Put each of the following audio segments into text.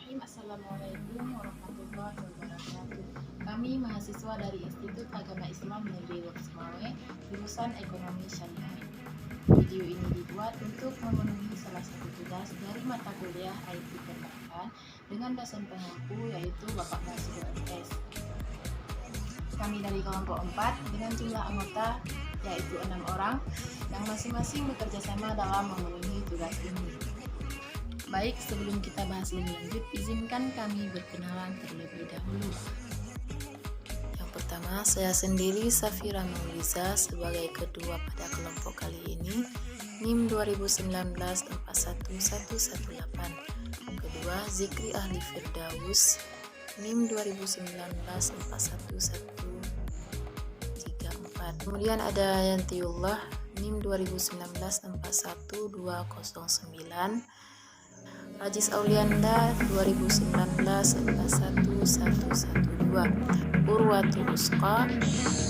Bismillahirrahmanirrahim. Assalamualaikum warahmatullahi wabarakatuh. Kami mahasiswa dari Institut Agama Islam Negeri Loksmawe, jurusan Ekonomi Syariah. Video ini dibuat untuk memenuhi salah satu tugas dari mata kuliah IT Perbankan dengan dosen pengaku yaitu Bapak Nasir MS. Kami dari kelompok 4 dengan jumlah anggota yaitu 6 orang yang masing-masing bekerja sama dalam memenuhi tugas ini. Baik, sebelum kita bahas lebih lanjut, izinkan kami berkenalan terlebih dahulu. Yang pertama, saya sendiri Safira Mauliza sebagai kedua pada kelompok kali ini, NIM 2019-41118. Kedua, Zikri Ahli Firdaus, NIM 2019-41134. Kemudian ada Yantiullah, NIM 2019-41209. Rajis Aulianda 2019-41112. Urwatu Usqa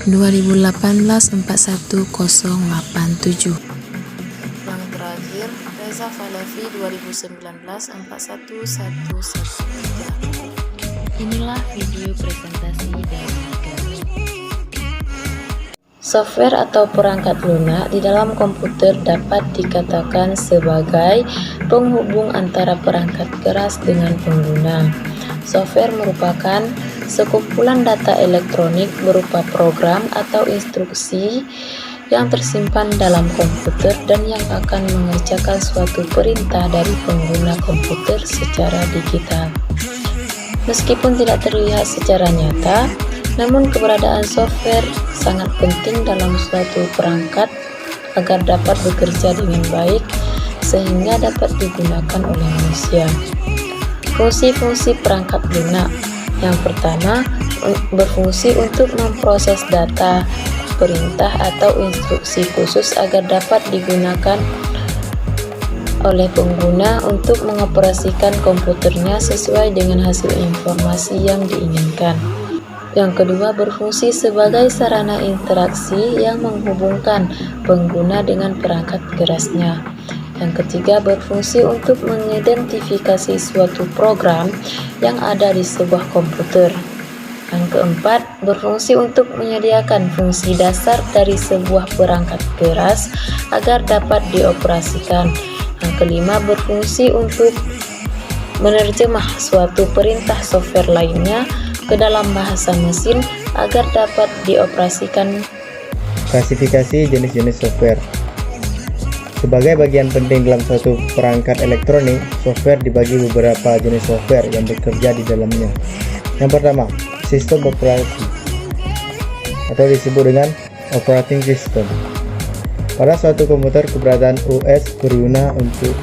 2018-41087. Yang terakhir Reza Falafi 2019-41113. Inilah video presentasi dari kami. Software atau perangkat lunak di dalam komputer dapat dikatakan sebagai penghubung antara perangkat keras dengan pengguna. Software merupakan sekumpulan data elektronik berupa program atau instruksi yang tersimpan dalam komputer dan yang akan mengerjakan suatu perintah dari pengguna komputer secara digital. Meskipun tidak terlihat secara nyata, namun keberadaan software sangat penting dalam suatu perangkat agar dapat bekerja dengan baik sehingga dapat digunakan oleh manusia. Fungsi-fungsi perangkat lunak. Yang pertama, berfungsi untuk memproses data, perintah atau instruksi khusus agar dapat digunakan oleh pengguna untuk mengoperasikan komputernya sesuai dengan hasil informasi yang diinginkan. Yang kedua, berfungsi sebagai sarana interaksi yang menghubungkan pengguna dengan perangkat kerasnya. Yang ketiga, berfungsi untuk mengidentifikasi suatu program yang ada di sebuah komputer. Yang keempat, berfungsi untuk menyediakan fungsi dasar dari sebuah perangkat keras agar dapat dioperasikan. Yang kelima, berfungsi untuk menerjemah suatu perintah software lainnya ke dalam bahasa mesin agar dapat dioperasikan. Klasifikasi jenis-jenis software. Sebagai bagian penting dalam suatu perangkat elektronik, software dibagi beberapa jenis software yang bekerja di dalamnya. Yang pertama, sistem operasi atau disebut dengan operating system. Pada suatu komputer, keberadaan OS berguna untuk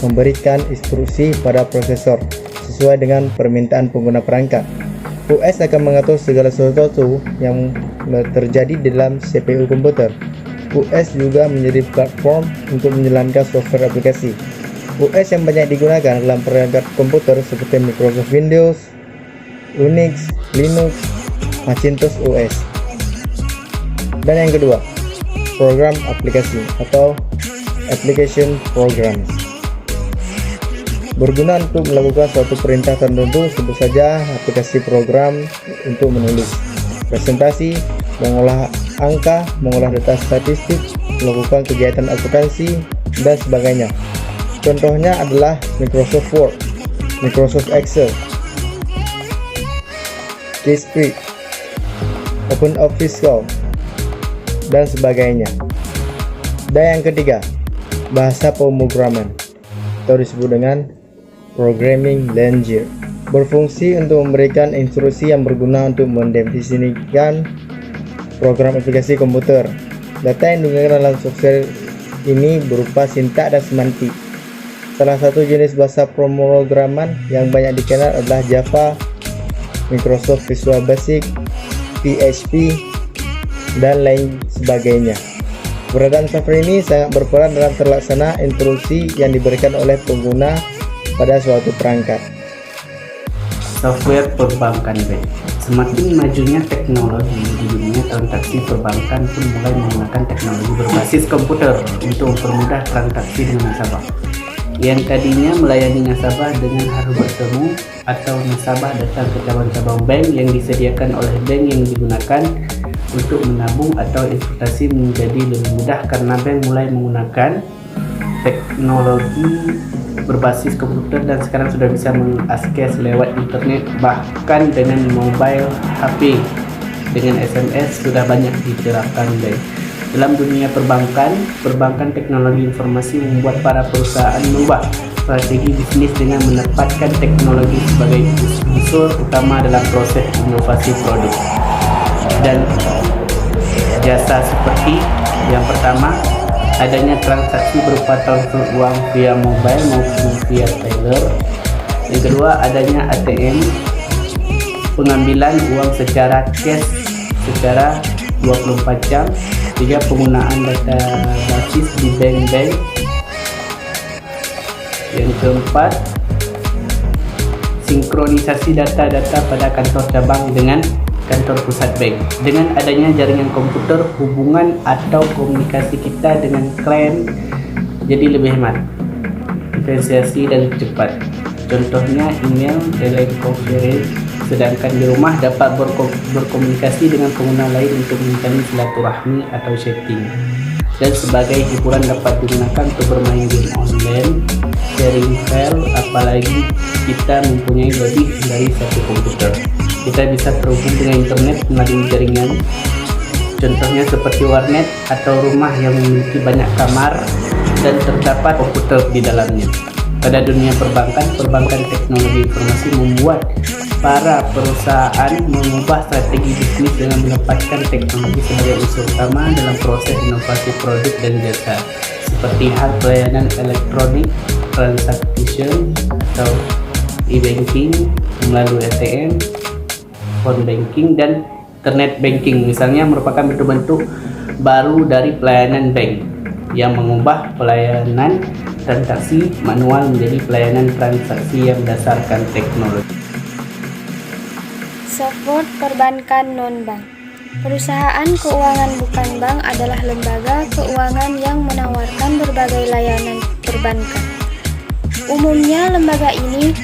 memberikan instruksi pada prosesor sesuai dengan permintaan pengguna perangkat. OS akan mengatur segala sesuatu yang terjadi di dalam CPU komputer. OS juga menjadi platform untuk menjalankan software aplikasi. OS yang banyak digunakan dalam perangkat komputer seperti Microsoft Windows, Unix, Linux, Macintosh OS. Dan yang kedua, program aplikasi atau application programs. Berguna untuk melakukan suatu perintah tertentu, sebut saja aplikasi program untuk menulis presentasi, mengolah angka, mengolah data statistik, melakukan kegiatan akuntansi, dan sebagainya. Contohnya adalah Microsoft Word, Microsoft Excel, Spreadsheet, OpenOffice, dan sebagainya. Dan yang ketiga, bahasa pemrograman atau disebut dengan programming language, berfungsi untuk memberikan instruksi yang berguna untuk mendefinisikan program aplikasi komputer. Data yang digunakan dalam software ini berupa sintak dan semantik. Salah satu jenis bahasa pemrograman yang banyak dikenal adalah Java, Microsoft Visual Basic, PHP, dan lain sebagainya. Keberadaan software ini sangat berperan dalam terlaksana instruksi yang diberikan oleh pengguna pada suatu perangkat. Software perbankan. Semakin majunya teknologi di dunia transaksi perbankan pun mulai menggunakan teknologi berbasis komputer untuk mempermudah transaksi dengan nasabah. yang tadinya melayani nasabah dengan harus bertemu atau nasabah datang ke cabang-cabang bank yang disediakan oleh bank yang digunakan untuk menabung atau investasi menjadi lebih mudah karena bank mulai menggunakan teknologi berbasis komputer dan sekarang sudah bisa mengakses lewat internet, bahkan dengan mobile HP. Dengan SMS sudah banyak diterapkan bank. Dalam dunia perbankan teknologi informasi membuat para perusahaan mengubah strategi bisnis dengan menempatkan teknologi sebagai unsur utama dalam proses inovasi produk dan jasa, seperti yang pertama, adanya transaksi berupa transfer uang via mobile maupun via teller. Yang kedua, adanya ATM, pengambilan uang secara cash secara 24 jam. Tiga, penggunaan data basis di bank-bank. Yang keempat, sinkronisasi data-data pada kantor cabang dengan kantor pusat bank. Dengan adanya jaringan komputer, hubungan atau komunikasi kita dengan klien jadi lebih hemat, diferensiasi dan cepat. Contohnya email, teleconference, sedangkan di rumah dapat berkomunikasi dengan pengguna lain untuk menjalin silaturahmi atau chatting. Dan sebagai hiburan dapat digunakan untuk bermain game online, sharing file, apalagi kita mempunyai lebih dari satu komputer. Kita bisa terhubung dengan internet melalui jaringan, contohnya seperti warnet atau rumah yang memiliki banyak kamar dan terdapat komputer di dalamnya. Pada dunia perbankan teknologi informasi membuat para perusahaan mengubah strategi bisnis dengan menempatkan teknologi sebagai unsur utama dalam proses inovasi produk dan jasa, seperti hal pelayanan elektronik, transaction atau e-banking melalui ATM, phone banking, dan internet banking. Misalnya merupakan bentuk-bentuk baru dari pelayanan bank yang mengubah pelayanan transaksi manual menjadi pelayanan transaksi yang berdasarkan teknologi. Support perbankan non-bank. Perusahaan keuangan bukan bank adalah lembaga keuangan yang menawarkan berbagai layanan perbankan. Umumnya lembaga ini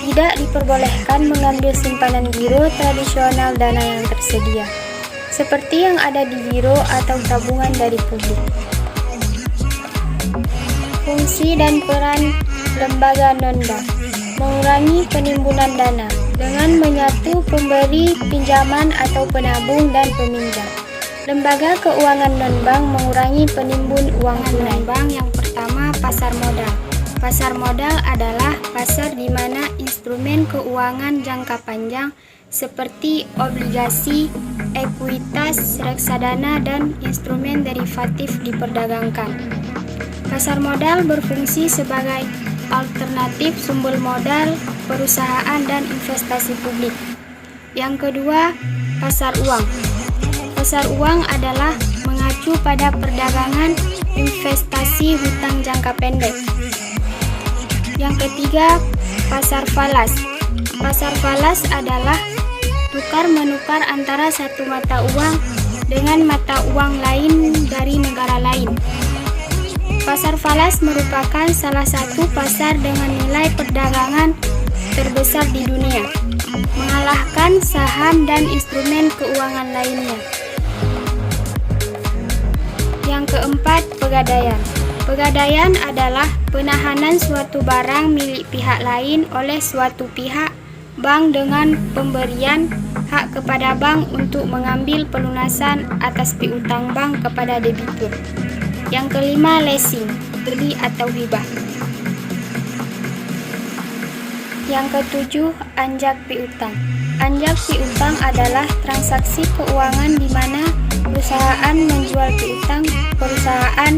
tidak diperbolehkan mengambil simpanan giro tradisional dana yang tersedia, seperti yang ada di giro atau tabungan dari publik. Fungsi dan peran lembaga non-bank: mengurangi penimbunan dana dengan menyatu pemberi pinjaman atau penabung dan peminjam. Lembaga keuangan non-bank mengurangi penimbun uang tunai. Bank yang pertama, pasar modal. Pasar modal adalah pasar di mana instrumen keuangan jangka panjang seperti obligasi, ekuitas, reksadana, dan instrumen derivatif diperdagangkan. Pasar modal berfungsi sebagai alternatif sumber modal perusahaan dan investasi publik. Yang kedua, pasar uang. Pasar uang adalah mengacu pada perdagangan investasi hutang jangka pendek. Yang ketiga, pasar falas. Pasar falas adalah tukar-menukar antara satu mata uang dengan mata uang lain dari negara lain. Pasar falas merupakan salah satu pasar dengan nilai perdagangan terbesar di dunia, mengalahkan saham dan instrumen keuangan lainnya. Yang keempat, pegadaian. Pegadaian adalah penahanan suatu barang milik pihak lain oleh suatu pihak bank dengan pemberian hak kepada bank untuk mengambil pelunasan atas piutang bank kepada debitur. Yang kelima, leasing, beli atau hibah. Yang ketujuh, anjak piutang. Anjak piutang adalah transaksi keuangan di mana perusahaan menjual piutang perusahaan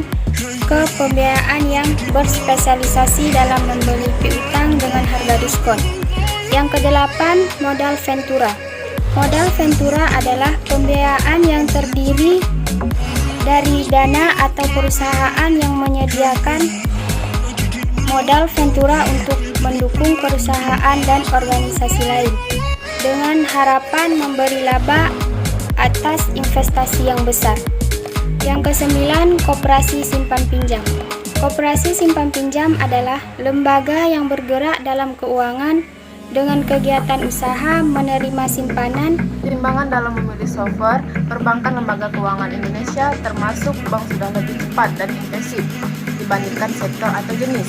ke pembiayaan yang berspesialisasi dalam membeli piutang dengan harga diskon. Yang kedelapan, modal ventura. Modal ventura adalah pembiayaan yang terdiri dari dana atau perusahaan yang menyediakan modal ventura untuk mendukung perusahaan dan organisasi lain dengan harapan memberi laba atas investasi yang besar. Yang kesembilan, koperasi simpan pinjam. Koperasi simpan pinjam adalah lembaga yang bergerak dalam keuangan dengan kegiatan usaha menerima simpanan. Pertimbangan dalam memilih software perbankan lembaga keuangan Indonesia termasuk bank sudah lebih cepat dan intensif dibandingkan sektor atau jenis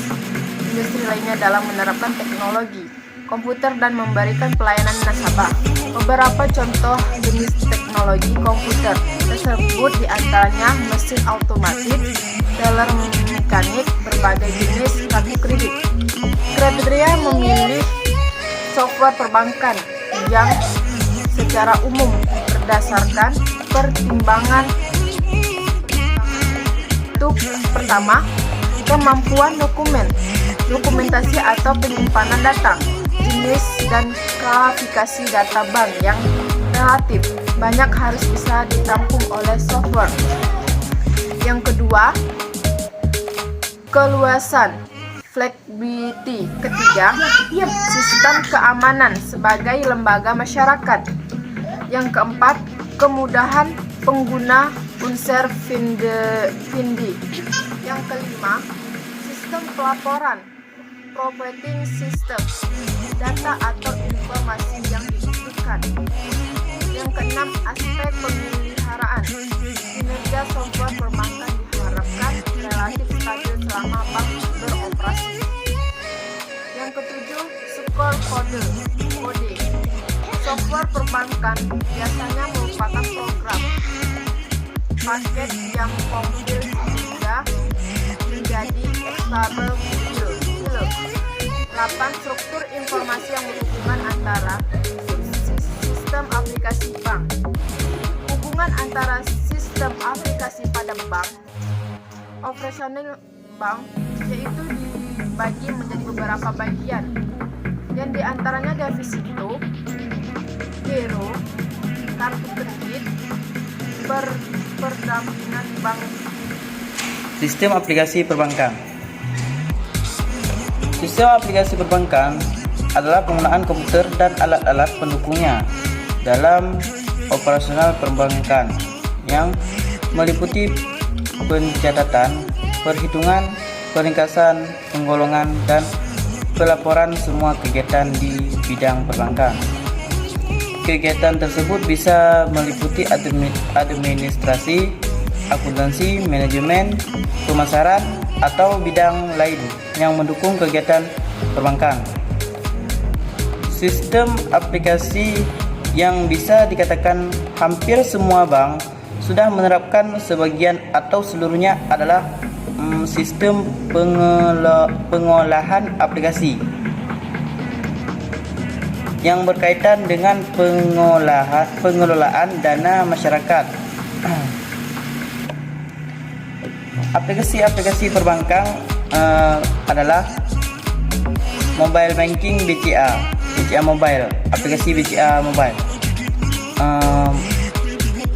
industri lainnya dalam menerapkan teknologi komputer dan memberikan pelayanan nasabah. Beberapa contoh jenis teknologi komputer tersebut diantaranya mesin otomatis, teller mekanik, berbagai jenis kartu kredit. Kriteria memilih software perbankan yang secara umum berdasarkan pertimbangan. Untuk pertama, kemampuan dokumentasi atau penyimpanan data, jenis dan klasifikasi data bank yang relatif banyak harus bisa ditampung oleh software. Yang kedua, keluasan flexibility. Ketiga, sistem keamanan sebagai lembaga masyarakat. Yang keempat, kemudahan pengguna unsur Vindi. Yang kelima, sistem pelaporan operating system, data atau informasi yang dibutuhkan. Yang keenam, aspek pemeliharaan. Kinerja software perbankan diharapkan relatif stabil selama bank beroperasi. Yang ketujuh, skor kode. Software perbankan biasanya merupakan program paket yang kompil sehingga menjadi eksternal file. 8. Struktur informasi yang berhubungan antara sistem aplikasi bank. Hubungan antara sistem aplikasi pada bank, operasional bank, yaitu dibagi menjadi beberapa bagian, yang diantaranya deposito, giro, kartu kredit, pendampingan bank. Sistem aplikasi perbankan. Sistem aplikasi perbankan adalah penggunaan komputer dan alat-alat pendukungnya dalam operasional perbankan yang meliputi pencatatan, perhitungan, peringkasan, penggolongan, dan pelaporan semua kegiatan di bidang perbankan. Kegiatan tersebut bisa meliputi administrasi, akuntansi, manajemen, pemasaran, atau bidang lain yang mendukung kegiatan perbankan. Sistem aplikasi yang bisa dikatakan hampir semua bank sudah menerapkan sebagian atau seluruhnya adalah sistem pengolahan aplikasi yang berkaitan dengan pengelolaan dana masyarakat. Aplikasi perbankan adalah mobile banking BCA Mobile, aplikasi BCA Mobile,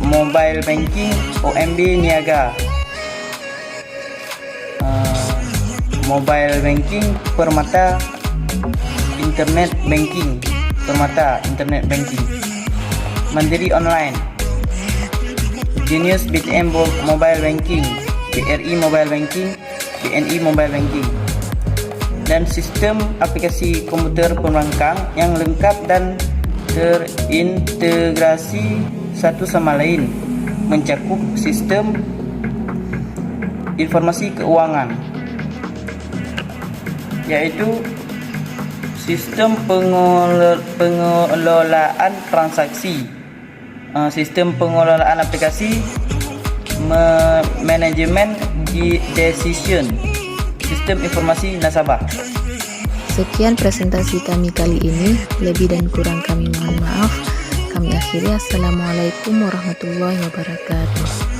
mobile banking OMB Niaga, mobile banking Permata Internet Banking, Mandiri Online, Genius BTM Mobile Banking, BRI Mobile Banking, BNI Mobile Banking, dan sistem aplikasi komputer perbankan yang lengkap dan terintegrasi satu sama lain, mencakup sistem informasi keuangan, yaitu sistem pengelolaan transaksi, sistem pengelolaan aplikasi, manajemen decision, sistem informasi nasabah. Sekian presentasi kami kali ini, lebih dan kurang kami mohon maaf. Kami akhiri, assalamualaikum warahmatullahi wabarakatuh.